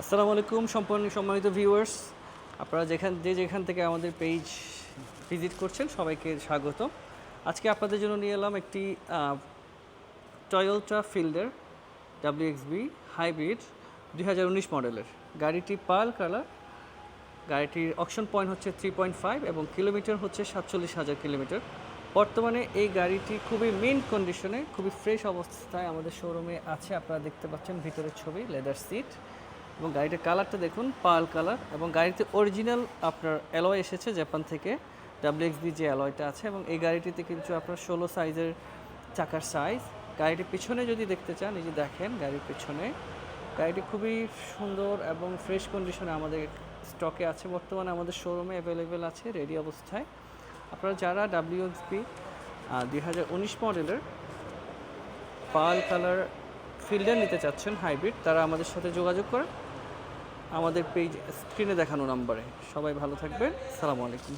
আসসালামু আলাইকুম সম্মানিত ভিউয়ার্স, আপনারা যেখান থেকে আমাদের পেজ ভিজিট করছেন সবাইকে স্বাগত। আজকে আপনাদের জন্য নিয়ে এলাম একটি টয়োটা ফিল্ডার WXB হাইব্রিড 2019 মডেলের। গাড়িটি পার্ল কালার, গাড়িটির অকশন পয়েন্ট হচ্ছে 3.5 এবং কিলোমিটার হচ্ছে 47,000 কিলোমিটার। বর্তমানে এই গাড়িটি খুবই মিন্ট কন্ডিশনে, খুবই ফ্রেশ অবস্থায় আমাদের শোরুমে আছে। আপনারা দেখতে পাচ্ছেন ভিতরের ছবি, লেদার সিট এবং গাড়িটার কালারটা দেখুন, পার্ল কালার। এবং গাড়িতে অরিজিনাল আপনার অ্যালয় এসেছে জাপান থেকে, WXB যে অ্যালয়টা আছে। এবং এই গাড়িটিতে কিন্তু আপনার 16 সাইজের চাকার সাইজ। গাড়িটির পিছনে যদি দেখতে চান, এই যে দেখেন গাড়ির পিছনে, গাড়িটি খুবই সুন্দর এবং ফ্রেশ কন্ডিশনে আমাদের স্টকে আছে। বর্তমানে আমাদের শোরুমে অ্যাভেলেবেল আছে রেডি অবস্থায়। আপনারা যারা WXB 2019 মডেলের পার্ল কালার ফিল্ডার নিতে চাচ্ছেন হাইব্রিড, তারা আমাদের সাথে যোগাযোগ করেন আমাদের পেজ স্ক্রিনে দেখানো নাম্বারে। সবাই ভালো থাকবেন, আসসালামু আলাইকুম।